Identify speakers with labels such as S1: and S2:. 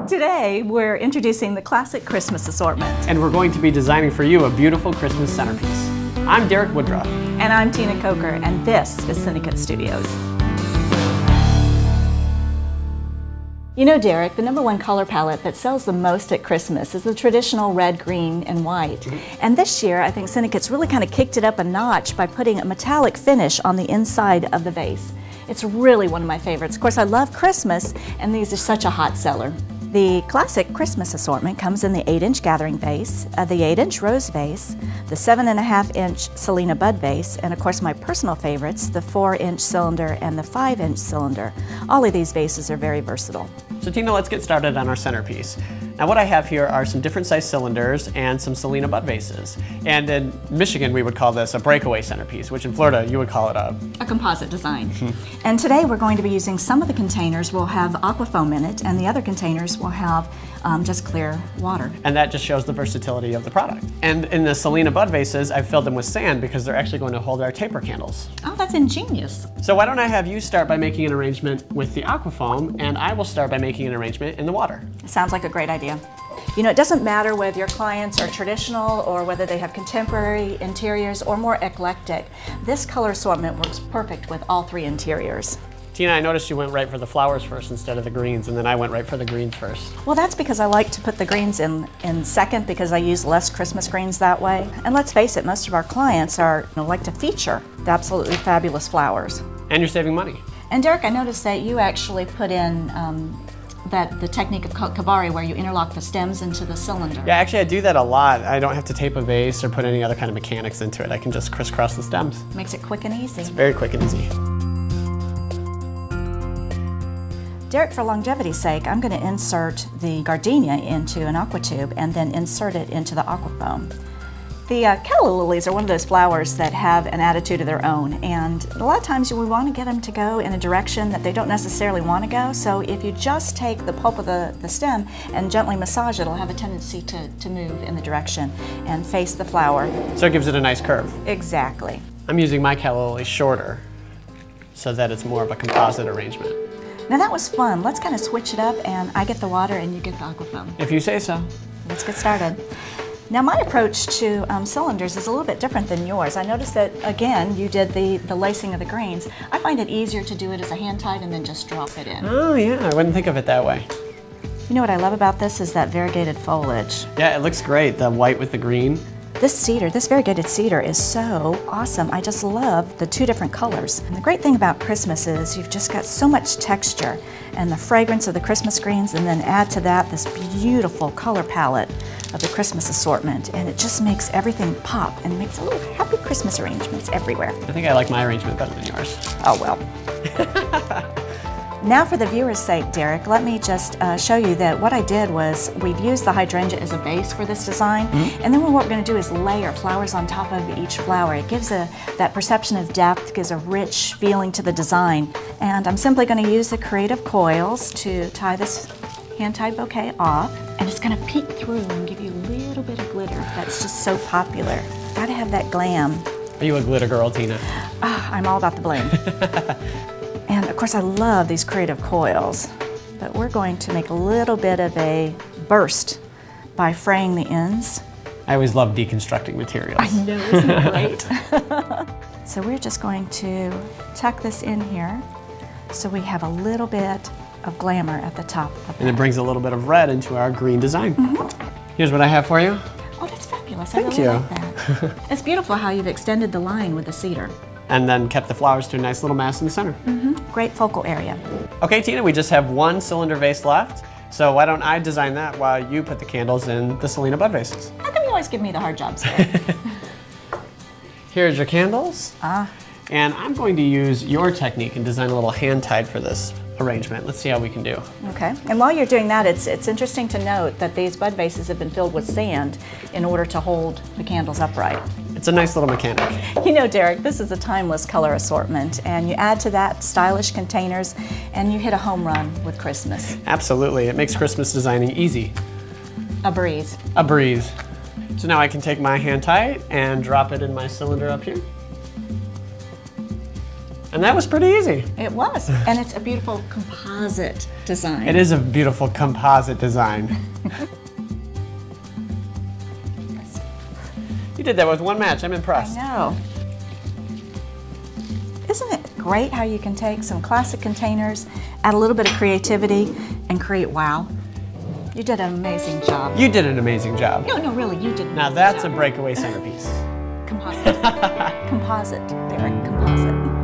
S1: Today, we're introducing the Classic Christmas Assortment.
S2: And we're going to be designing for you a beautiful Christmas centerpiece. I'm Derek Woodruff.
S1: And I'm Tina Coker, and this is Syndicate Studios. You know, Derek, the #1 color palette that sells the most at Christmas is the traditional red, green, and white. And this year, I think Syndicate's really kind of kicked it up a notch by putting a metallic finish on the inside of the vase. It's really one of my favorites. Of course, I love Christmas, and these are such a hot seller. The Classic Christmas Assortment comes in the 8-inch gathering vase, the 8-inch rose vase, the 7.5-inch Selena bud vase, and of course my personal favorites, the 4-inch cylinder and the 5-inch cylinder. All of these vases are very versatile.
S2: So Tina, let's get started on our centerpiece. Now what I have here are some different size cylinders and some Selena bud vases. And in Michigan we would call this a breakaway centerpiece, which in Florida you would call it a
S1: composite design. And today we're going to be using some of the containers will have aquafoam in it, and the other containers will have just clear water.
S2: And that just shows the versatility of the product. And in the Selena bud vases, I've filled them with sand because they're actually going to hold our taper candles.
S1: Oh, that's ingenious.
S2: So why don't I have you start by making an arrangement with the aquafoam, and I will start by making an arrangement in the water.
S1: Sounds like a great idea. You know, it doesn't matter whether your clients are traditional or whether they have contemporary interiors or more eclectic. This color assortment works perfect with all three interiors.
S2: Tina, I noticed you went right for the flowers first instead of the greens, and then I went right for the greens first.
S1: Well, that's because I like to put the greens in second because I use less Christmas greens that way. And let's face it, most of our clients like to feature the absolutely fabulous flowers.
S2: And you're saving money.
S1: And Derek, I noticed that you actually put in the technique of Kabari where you interlock the stems into the cylinder.
S2: Yeah, actually I do that a lot. I don't have to tape a vase or put any other kind of mechanics into it. I can just crisscross the stems.
S1: Makes it quick and easy.
S2: It's very quick and easy.
S1: Derek, for longevity's sake, I'm going to insert the gardenia into an aqua tube and then insert it into the aquafoam. The calla lilies are one of those flowers that have an attitude of their own, and a lot of times we want to get them to go in a direction that they don't necessarily want to go, so if you just take the pulp of the stem and gently massage it, it'll have a tendency to move in the direction and face the flower.
S2: So it gives it a nice curve.
S1: Exactly.
S2: I'm using my calla lily shorter so that it's more of a composite arrangement.
S1: Now that was fun. Let's kind of switch it up, and I get the water and you get the aquafoam.
S2: If you say so.
S1: Let's get started. Now my approach to cylinders is a little bit different than yours. I noticed that, again, you did the lacing of the greens. I find it easier to do it as a hand tied and then just drop it in.
S2: Oh yeah, I wouldn't think of it that way.
S1: You know what I love about this is that variegated foliage.
S2: Yeah, it looks great, the white with the green.
S1: This variegated cedar is so awesome. I just love the two different colors. And the great thing about Christmas is you've just got so much texture and the fragrance of the Christmas greens, and then add to that this beautiful color palette of the Christmas assortment, and it just makes everything pop and makes a little happy Christmas arrangements everywhere.
S2: I think I like my arrangement better than yours.
S1: Oh well. Now for the viewer's sake, Derek, let me just show you that what I did was we've used the hydrangea as a base for this design, and then what we're going to do is layer flowers on top of each flower. It gives that perception of depth, gives a rich feeling to the design, and I'm simply going to use the creative coils to tie this hand-tied bouquet off, and it's going to peek through and give you a little bit of glitter. That's just so popular. Gotta have that glam.
S2: Are you a glitter girl, Tina?
S1: I'm all about the bling. And of course I love these creative coils, but we're going to make a little bit of a burst by fraying the ends.
S2: I always love deconstructing materials.
S1: I know, isn't it great? So we're just going to tuck this in here so we have a little bit of glamour at the top of
S2: And it brings a little bit of red into our green design. Here's what I have for you.
S1: Oh, that's fabulous.
S2: Thank
S1: I really like that. It's beautiful how you've extended the line with the cedar.
S2: And then kept the flowers to a nice little mass in the center.
S1: Great focal area.
S2: Okay, Tina, we just have one cylinder vase left. So why don't I design that while you put the candles in the Selena bud vases?
S1: How come you always give me the hard jobs here?
S2: Here's your candles. And I'm going to use your technique and design a little hand tied for this arrangement. Let's see how we can do.
S1: Okay, and while you're doing that, it's interesting to note that these bud vases have been filled with sand in order to hold the candles upright.
S2: It's a nice little mechanic.
S1: You know, Derek, this is a timeless color assortment, and you add to that stylish containers, and you hit a home run with Christmas.
S2: Absolutely, it makes Christmas designing easy.
S1: A breeze.
S2: A breeze. So now I can take my hand tight and drop it in my cylinder up here. And that was pretty easy.
S1: It was. And it's a beautiful composite design.
S2: It is a beautiful composite design. You did that with one match. I'm impressed.
S1: I know. Isn't it great how you can take some classic containers, add a little bit of creativity, and create wow? You did an amazing job.
S2: You did an amazing job.
S1: No, really, you did.
S2: Now that's a breakaway centerpiece.
S1: Composite. Composite, Derek, composite.